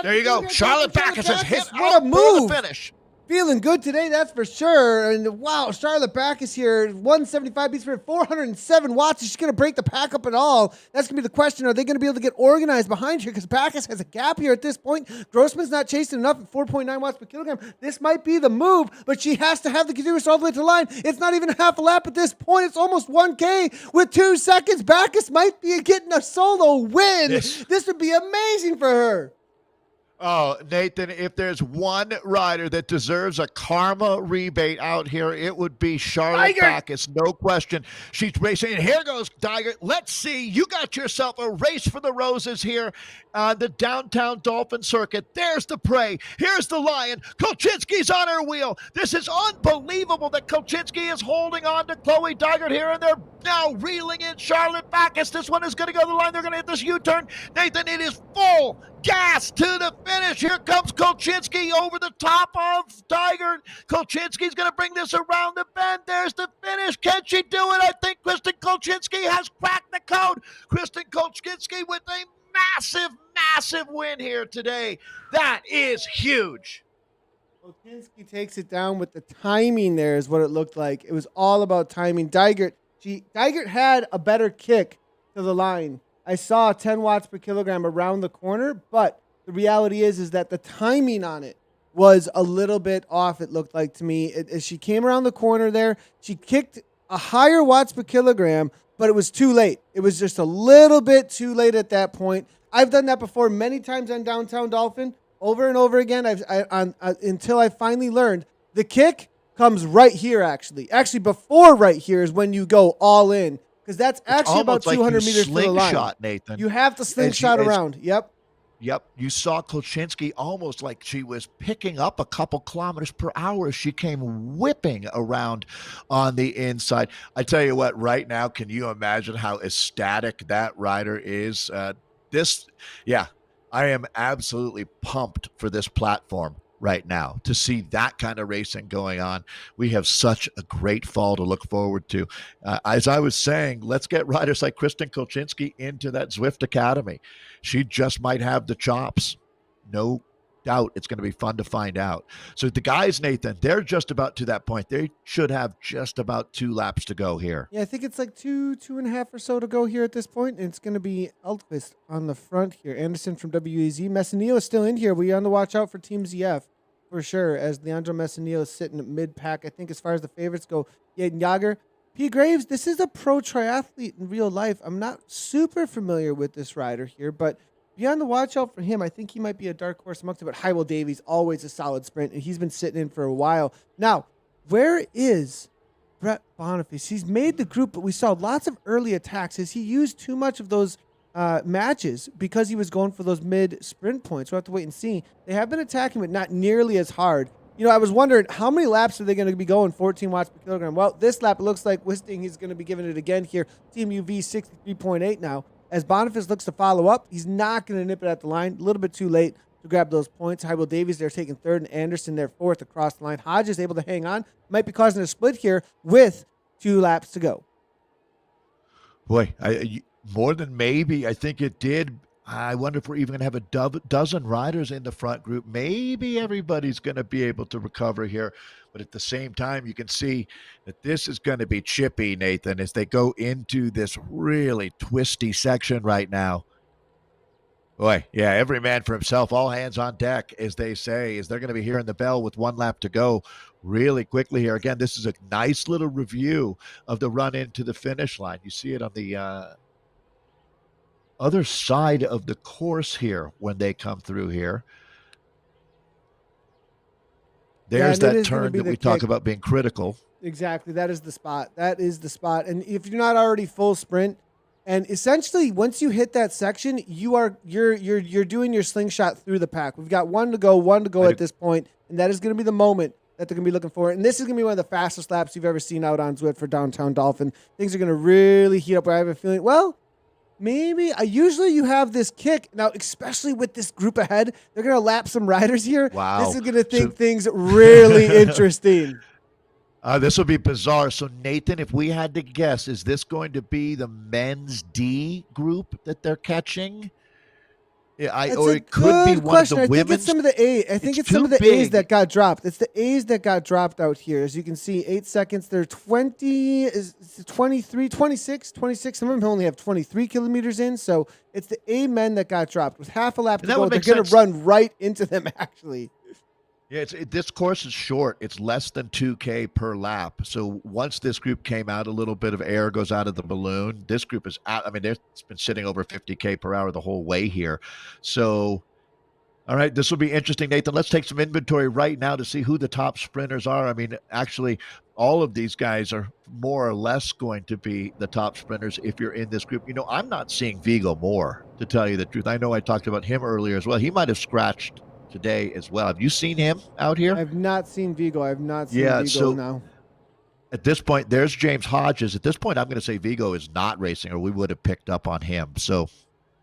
there you go. Charlotte Backus has hit what a move. The finish. Feeling good today, that's for sure. And wow, Charlotte Backus here, 175 beats for 407 watts. Is she going to break the pack up at all? That's going to be the question. Are they going to be able to get organized behind here? Because Backus has a gap here at this point. Grossman's not chasing enough at 4.9 watts per kilogram. This might be the move, but she has to have the continuous all the way to the line. It's not even a half a lap at this point. It's almost 1K with 2 seconds. Backus might be getting a solo win. Yes. This would be amazing for her. Oh, Nathan, if there's one rider that deserves a karma rebate out here, it would be Charlotte Backus. No question. She's racing. And here goes Dygert. Let's see. You got yourself a race for the roses here on the downtown Dolphin Circuit. There's the prey. Here's the lion. Kolczynski's on her wheel. This is unbelievable that Kolczynski is holding on to Chloe Dygert here, and they're now reeling in Charlotte Backus. This one is going to go to the line. They're going to hit this U-turn. Nathan, it is full gas to the finish. Here comes Kolczynski over the top of Dygert. Kolczynski's going to bring this around the bend. There's the finish. Can she do it? I think Kristen Kolczynski has cracked the code. Kristen Kolczynski with a massive win here today. That is huge. Kolczynski takes it down with the timing there is what it looked like. It was all about timing. Dygert had a better kick to the line. I saw 10 watts per kilogram around the corner, but the reality is that the timing on it was a little bit off, it looked like to me. As she came around the corner there, she kicked a higher watts per kilogram, but it was too late. It was just a little bit too late at that point. I've done that before many times on Downtown Dolphin, over and over again, until I finally learned the kick comes right here, actually. Actually, before right here is when you go all in. Because that's actually about 200 meters to the line. Nathan. You have to slingshot around. Yep. You saw Kolczynski almost like she was picking up a couple kilometers per hour as she came whipping around on the inside. I tell you what, right now, can you imagine how ecstatic that rider is? I am absolutely pumped for this platform right now to see that kind of racing going on. We have such a great fall to look forward to. As I was saying, let's get riders like Kristen Kolczynski into that Zwift Academy. She just might have the chops. No doubt it's going to be fun to find out. So the guys, Nathan, they're just about to that point. They should have just about 2 laps to go here. Yeah, I think it's like two and a half or so to go here at this point. And it's going to be Eltquist on the front here. Anderson from WEZ. Messineo is still in here. We're on the watch out for Team ZF for sure, as Leandro Messineo is sitting at mid-pack. I think as far as the favorites go, Yaden Yager. P. Graves, this is a pro triathlete in real life. I'm not super familiar with this rider here, but be on the watch out for him. I think he might be a dark horse amongst it, but Hywell Davies, always a solid sprint, and he's been sitting in for a while. Now, where is Brett Boniface? He's made the group, but we saw lots of early attacks. Has he used too much of those matches because he was going for those mid-sprint points? We'll have to wait and see. They have been attacking, but not nearly as hard. You know, I was wondering, how many laps are they going to be going 14 watts per kilogram? Well, this lap, it looks like Wisting is going to be giving it again here. Team UV 63.8 now. As Boniface looks to follow up, he's not going to nip it at the line. A little bit too late to grab those points. Hywell Davies, they're taking third, and Anderson, they're fourth across the line. Hodges able to hang on. Might be causing a split here with 2 laps to go. Boy, more than maybe, I think it did. I wonder if we're even going to have a dozen riders in the front group. Maybe everybody's going to be able to recover here. But at the same time, you can see that this is going to be chippy, Nathan, as they go into this really twisty section right now. Boy, yeah, every man for himself, all hands on deck, as they say, as they're going to be hearing the bell with 1 lap to go really quickly here. Again, this is a nice little review of the run into the finish line. You see it on the other side of the course here when they come through here. Yeah, There's and it that is going to turn be that the we talk kick. about being critical. Exactly. That is the spot. That is the spot. And if you're not already full sprint, and essentially once you hit that section, you're doing your slingshot through the pack. We've got one to go I, at this point, and that is going to be the moment that they're going to be looking for. And this is going to be one of the fastest laps you've ever seen out on Zwift for downtown Dolphin. Things are going to really heat up. I have a feeling. Well, maybe. Usually you have this kick now, especially with this group ahead. They're going to lap some riders here. This wow. is going to So think things really interesting. this will be bizarre. So, Nathan, if we had to guess, is this going to be the men's D group that they're catching? Yeah, That's or a it could be good one of the question. I think it's women's. some of the A. I think It's it's some too of the A's big. that got dropped. It's the A's that got dropped out here. As you can see, 8 seconds. They're 20, is 23, 26, 26. Some of them only have 23 kilometers in. So it's the A men that got dropped. With half a lap And to that go, would they're make going to sense. run right into them, actually. Yeah, this course is short. It's less than 2K per lap. So once this group came out, a little bit of air goes out of the balloon. This group is out. I mean, it's been sitting over 50K per hour the whole way here. So, all right, this will be interesting, Nathan. Let's take some inventory right now to see who the top sprinters are. I mean, actually, all of these guys are more or less going to be the top sprinters if you're in this group. You know, I'm not seeing Vigo more, to tell you the truth. I know I talked about him earlier as well. He might have scratched today as well. Have you seen him out I here? have not seen Vigo. I have not seen Yeah, Vigo so now. at this point, there's James Hodges. At this point, I'm going to say Vigo is not racing, or we would have picked up on him. So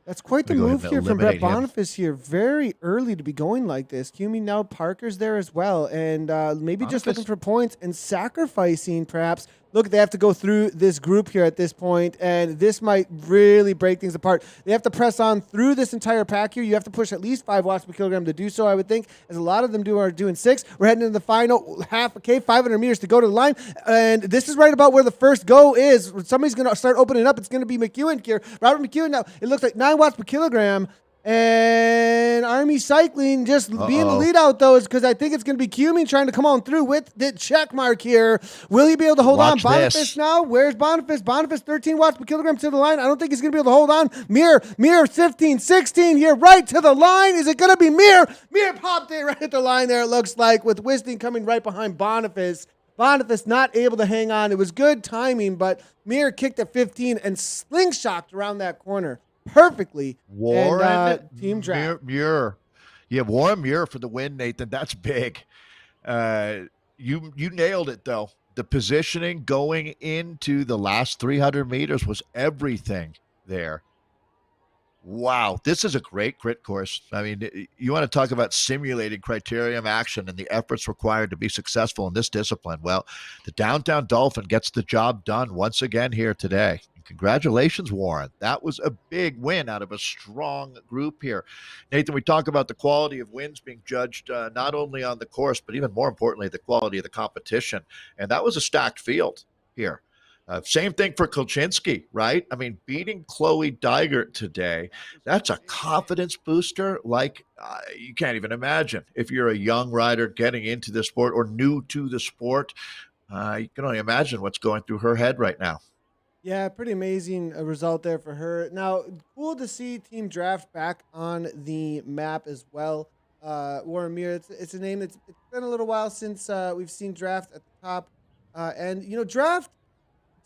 That's quite I'm the going to go ahead move and here from Brett eliminate him. Boniface here. Very early to be going like this. Cumi now Parker's there as well. And maybe just looking Boniface, for points and sacrificing perhaps. Look, they have to go through this group here at this point, and this might really break things apart. They have to press on through this entire pack here. You have to push at least 5 watts per kilogram to do so, I would think, as a lot of them are doing 6. We're heading into the final half a K, 500 meters to go to the line, and this is right about where the first go is. Somebody's going to start opening up. It's going to be McEwen here. Robert McEwen now, it looks like 9 watts per kilogram. And Army Cycling just being the lead out, though, is because I think it's going to be Cuming trying to come on through with the check mark here. Will he be able to hold on? Boniface now? Where's Boniface? Boniface, 13 watts per kilogram to the line. I don't think he's going to be able to hold on. Mir, 15, 16 here, right to the line. Is it going to be Mir? Mir popped it right at the line there, it looks like, with Wisting coming right behind Boniface. Boniface not able to hang on. It was good timing, but Mir kicked at 15 and slingshot around that corner perfectly. Warren And team draft. Muir. Yeah, Warren Muir for the win, Nathan. That's big. You nailed it, though. The positioning going into the last 300 meters was everything there. Wow, this is a great crit course. I mean, you want to talk about simulating criterium action and the efforts required to be successful in this discipline. Well, the Downtown Dolphin gets the job done once again here today. Congratulations, Warren. That was a big win out of a strong group here. Nathan, we talk about the quality of wins being judged not only on the course, but even more importantly, the quality of the competition. And that was a stacked field here. Same thing for Kolchinski, right? I mean, beating Chloe Dygert today, that's a confidence booster like you can't even imagine. If you're a young rider getting into the sport or new to the sport, you can only imagine what's going through her head right now. Yeah, pretty amazing result there for her. Now, cool to see Team Draft back on the map as well. Warren Muir, it's a name it's been a little while since we've seen Draft at the top. And you know,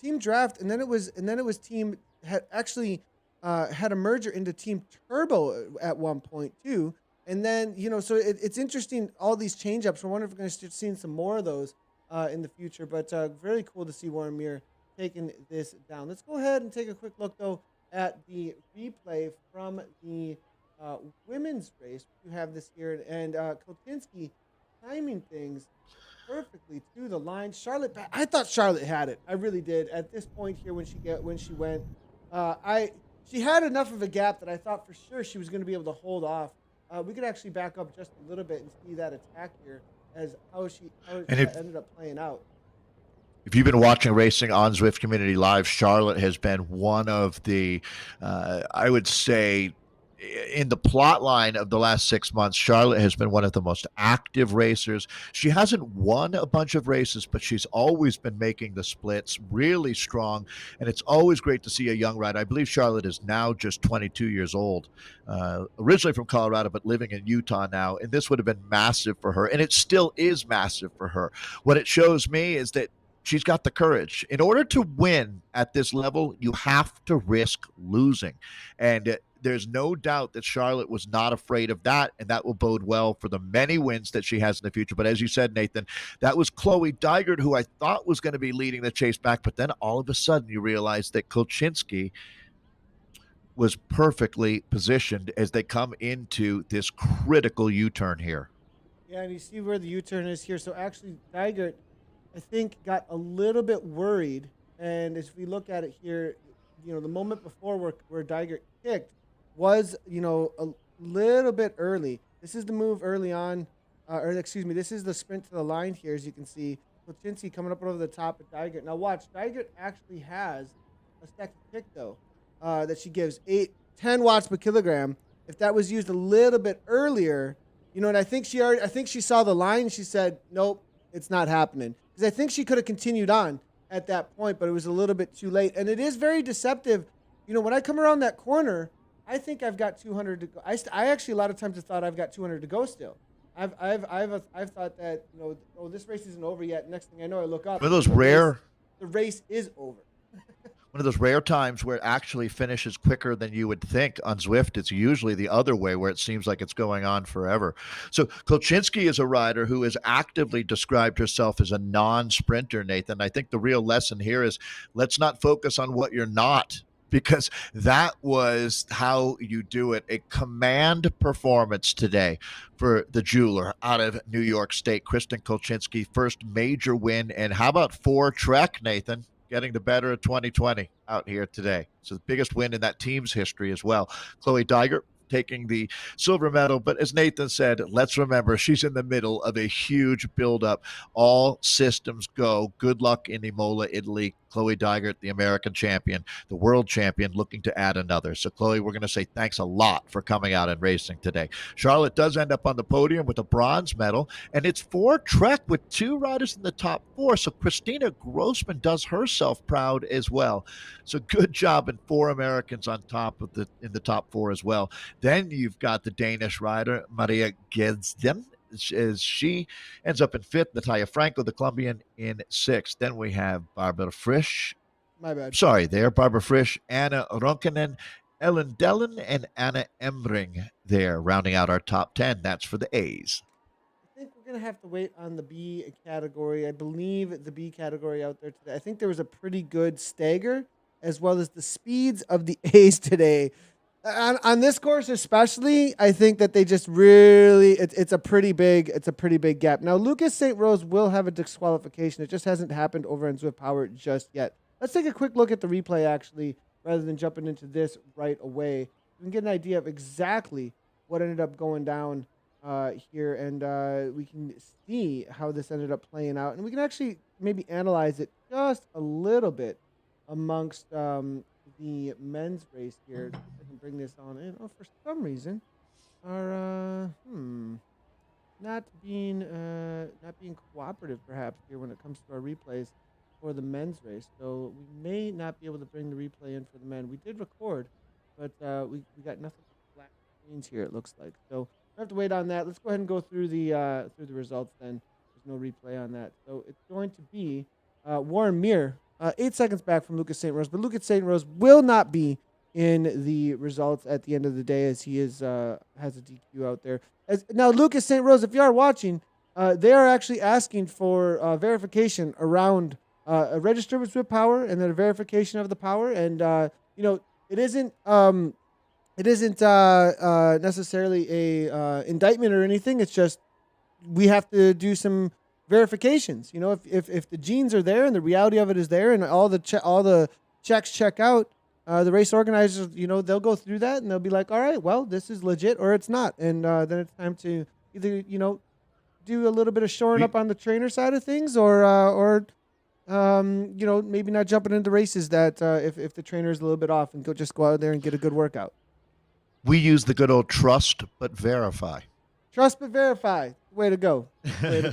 Team Draft, and then it was Team had actually had a merger into Team Turbo at one point too. And then so it's interesting all these change ups. I wonder if we're going to start seeing some more of those in the future. But very cool to see Warren Muir taking this down. Let's go ahead and take a quick look though at the replay from the women's race. You have this here, and Kolchinski timing things perfectly to the line. Charlotte, I thought Charlotte had it. I really did. At this point here, when she went, she had enough of a gap that I thought for sure she was going to be able to hold off. We could actually back up just a little bit and see that attack here as how she ended up playing out. If you've been watching racing on Zwift Community Live, Charlotte has been one of the, I would say, in the plot line of the last 6 months, Charlotte has been one of the most active racers. She hasn't won a bunch of races, but she's always been making the splits really strong. And it's always great to see a young rider. I believe Charlotte is now just 22 years old, originally from Colorado, but living in Utah now. And this would have been massive for her. And it still is massive for her. What it shows me is that she's got the courage. In order to win at this level, you have to risk losing. And there's no doubt that Charlotte was not afraid of that, and that will bode well for the many wins that she has in the future. But as you said, Nathan, that was Chloe Dygert, who I thought was going to be leading the chase back, but then all of a sudden you realize that Kolchinski was perfectly positioned as they come into this critical U-turn here. Yeah, and you see where the U-turn is here. So actually, Dygert, I think, got a little bit worried. And as we look at it here, the moment before where Dygert kicked was, a little bit early. This is the move early on, or excuse me, this is the sprint to the line here, as you can see. Kolchinski coming up over the top of Dygert. Now watch, Dygert actually has a second kick, though, that she gives 10 watts per kilogram. If that was used a little bit earlier, and I think she saw the line. She said, nope, it's not happening. Because I think she could have continued on at that point, but it was a little bit too late. And it is very deceptive. When I come around that corner, I think I've got 200 to go. I actually a lot of times have thought I've got 200 to go still. I've thought that, this race isn't over yet. Next thing I know, I look up. One of those rare. The race is over. One of those rare times where it actually finishes quicker than you would think. On Zwift, it's usually the other way where it seems like it's going on forever. So Kolchinski is a rider who has actively described herself as a non-sprinter, Nathan. I think the real lesson here is let's not focus on what you're not, because that was how you do it. A command performance today for the jeweler out of New York State, Kristen Kolchinski, first major win. And how about 4 Trek, Nathan? Getting the better of 2020 out here today. So the biggest win in that team's history as well. Chloe Dygert taking the silver medal. But as Nathan said, let's remember she's in the middle of a huge buildup. All systems go. Good luck in Imola, Italy. Chloe Dygert, the American champion, the world champion, looking to add another. So, Chloe, we're going to say thanks a lot for coming out and racing today. Charlotte does end up on the podium with a bronze medal, and it's 4 Trek with 2 riders in the top 4. So, Christina Grossman does herself proud as well. So, good job, and 4 Americans on top of in the top 4 as well. Then you've got the Danish rider, Maria Gedsden, as she ends up in 5th. Natalia Franco, the Colombian, in 6th. Then we have Barbara Frisch. My bad. Sorry there. Barbara Frisch, Anna Ronkanen, Ellen Dellen, and Anna Emring there, rounding out our top 10. That's for the A's. I think we're going to have to wait on the B category. I believe the B category out there today. I think there was a pretty good stagger, as well as the speeds of the A's today. On this course especially, I think that they just really it's a pretty big gap. Now Lucas St. Rose will have a disqualification. It just hasn't happened over in Zwiftpower just yet. Let's take a quick look at the replay actually, rather than jumping into this right away. We can get an idea of exactly what ended up going down here, and we can see how this ended up playing out, and we can actually maybe analyze it just a little bit amongst the men's race here. If I can bring this on in. Oh, for some reason, are not being cooperative perhaps here when it comes to our replays for the men's race. So we may not be able to bring the replay in for the men. We did record, but we got nothing but flat screens here. It looks like so. We have to wait on that. Let's go ahead and go through the results. Then there's no replay on that. So it's going to be Warren Muir. 8 seconds back from Lucas St. Rose, but Lucas St. Rose will not be in the results at the end of the day, as he has a DQ out there. Now, Lucas St. Rose, if you are watching, they are actually asking for verification around a register with Zwiftpower and then a verification of the power. And it isn't necessarily a indictment or anything. It's just we have to do some verifications. If the genes are there and the reality of it is there and all the checks check out, the race organizers, they'll go through that and they'll be like, all right, well, this is legit or it's not. And then it's time to either, do a little bit of shoring up on the trainer side of things or maybe not jumping into races that if the trainer is a little bit off and just go out there and get a good workout. We use the good old trust but verify. Trust but verify. Way to go. Way to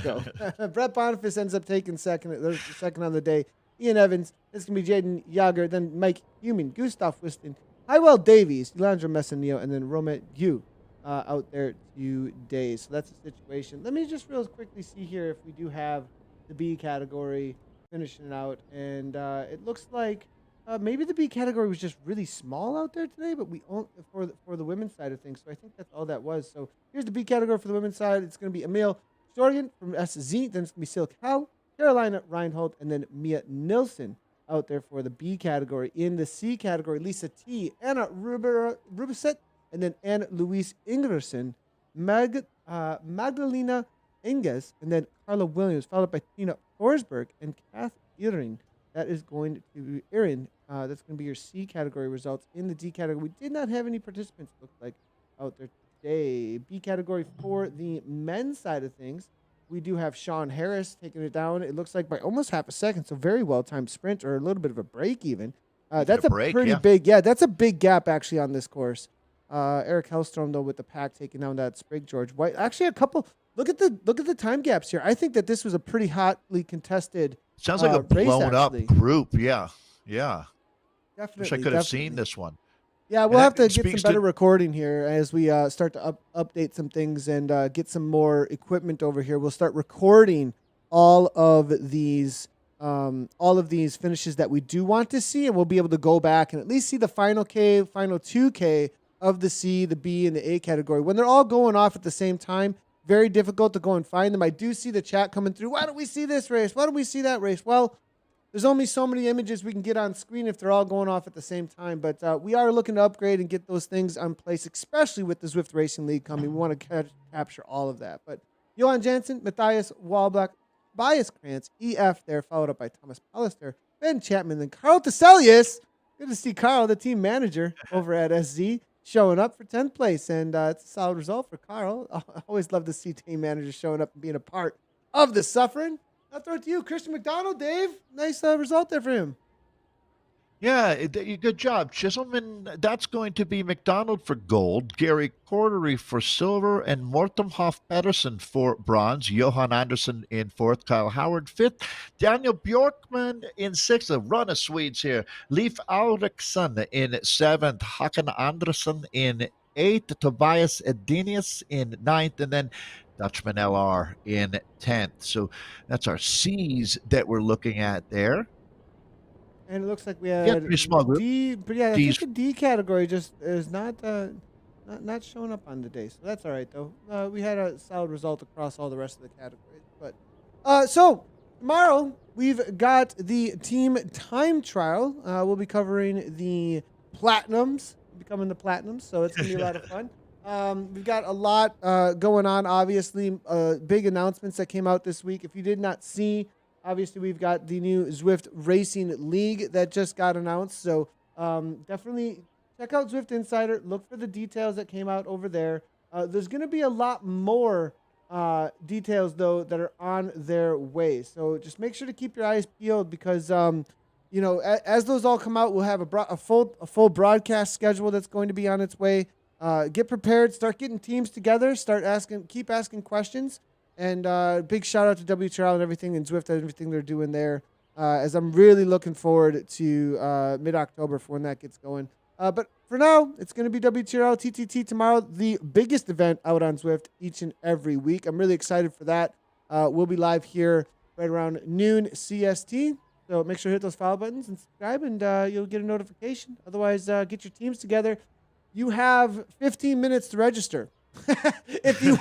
go. Brett Boniface ends up taking second on the day. Ian Evans. It's going to be Jaden Yager. Then Mike Human, Gustav Wiston, Hywell Davies, Elandra Messanio, and then Romet Yu out there today. So that's the situation. Let me just real quickly see here if we do have the B category finishing out. And it looks like maybe the B category was just really small out there today, but we own for the women's side of things. So I think that's all that was. So here's the B category for the women's side. It's going to be Emil Storian from SZ. Then it's going to be Silk Howell, Carolina Reinhold, and then Mia Nilsson out there for the B category. In the C category, Lisa T, Anna Rubiset, and then Anne Louise Ingerson, Magdalena Inges, and then Carla Williams, followed by Tina Forsberg and Kath Earing. That is going to be Erin. That's going to be your C category results. In the D category, we did not have any participants, look like, out there today. B category for the men's side of things, we do have Sean Harris taking it down. It looks like by almost half a second, so very well-timed sprint or a little bit of a break even. That's a pretty big, that's a big gap actually on this course. Eric Hellstrom, though, with the pack taking down that Sprig George White. Actually, a couple, look at the time gaps here. I think that this was a pretty hotly contested Sounds like a blown up group. Yeah. Definitely. Wish I could have seen this one. Yeah, we'll have to get some better recording here as we start to update some things and get some more equipment over here. We'll start recording all of these finishes that we do want to see, and we'll be able to go back and at least see the final 2K of the C, the B, and the A category. When they're all going off at the same time, very difficult to go and find them. I do see the chat coming through. Why don't we see this race? Why don't we see that race? Well, there's only so many images we can get on screen if they're all going off at the same time. But we are looking to upgrade and get those things on place, especially with the Zwift Racing League coming. We want to capture all of that. But Johan Jansen, Matthias Walbach, Bias Krantz, EF there, followed up by Thomas Pallister, Ben Chapman, then Carl Teselius. Good to see Carl, the team manager over at SZ, showing up for 10th place. And it's a solid result for Carl. I always love to see team managers showing up and being a part of the suffering. I'll throw it to you, Christian McDonald. Dave, nice result there for him. Yeah, good job, Chiselman. That's going to be McDonald for gold, Gary Cordery for silver, and Morten Hoff Pedersen for bronze. Johan Anderson in fourth, Kyle Howard fifth, Daniel Bjorkman in sixth. A run of Swedes here. Leif Auriksson in seventh, Hakan Andersson in eighth, Tobias Edenius in ninth, and then Dutchman LR in 10th. So that's our C's that we're looking at there. And it looks like we had pretty small group. D, but yeah, I think the D category just is not showing up on the day. So that's all right, though. We had a solid result across all the rest of the categories. But so tomorrow we've got the team time trial. We'll be covering the platinums, becoming the platinums. So it's gonna be a lot of fun. We've got a lot going on, obviously. Big announcements that came out this week. If you did not see, obviously, we've got the new Zwift Racing League that just got announced. So definitely check out Zwift Insider. Look for the details that came out over there. There's going to be a lot more details, though, that are on their way. So just make sure to keep your eyes peeled because, as those all come out, we'll have a full broadcast schedule that's going to be on its way. Get prepared. Start getting teams together. Keep asking questions. And big shout out to WTRL and everything and Zwift and everything they're doing there. As I'm really looking forward to mid-October for when that gets going. But for now, it's going to be WTRL TTT tomorrow, the biggest event out on Zwift each and every week. I'm really excited for that. We'll be live here right around noon CST. So make sure to hit those follow buttons and subscribe, and you'll get a notification. Otherwise, get your teams together. You have 15 minutes to register. if you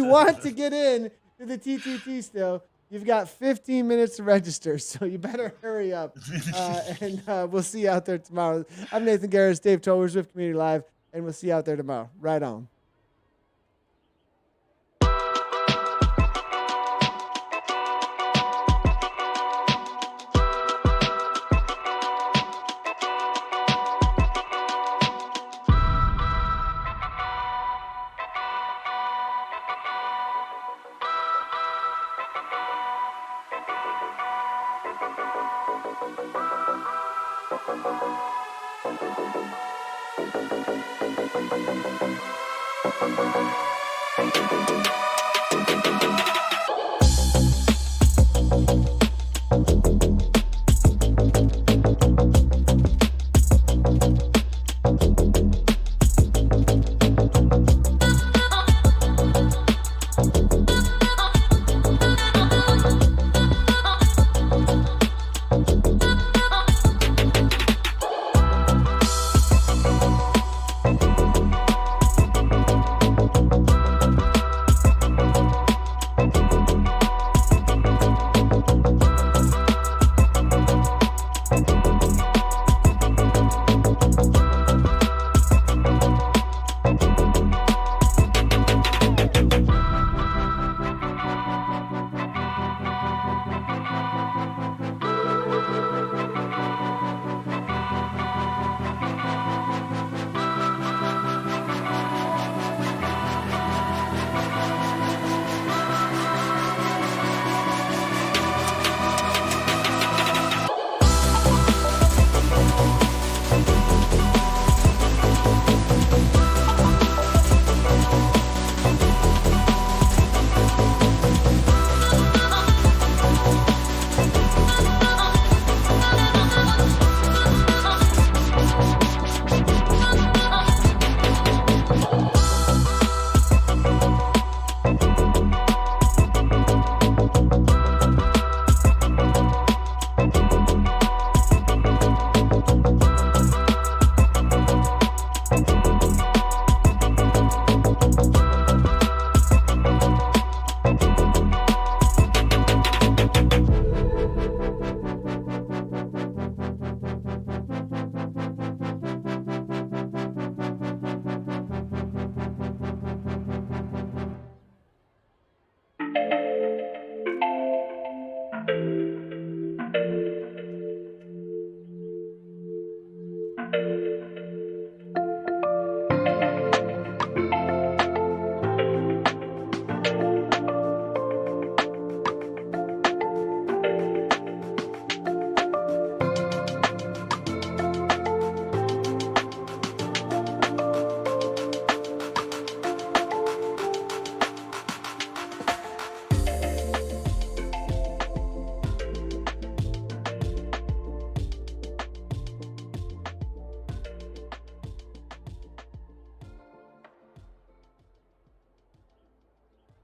want to get in to the TTT still, you've got 15 minutes to register, so you better hurry up. And we'll see you out there tomorrow. I'm Nathan Guerra Dave Towle, Zwift Community Live, and we'll see you out there tomorrow. Right on.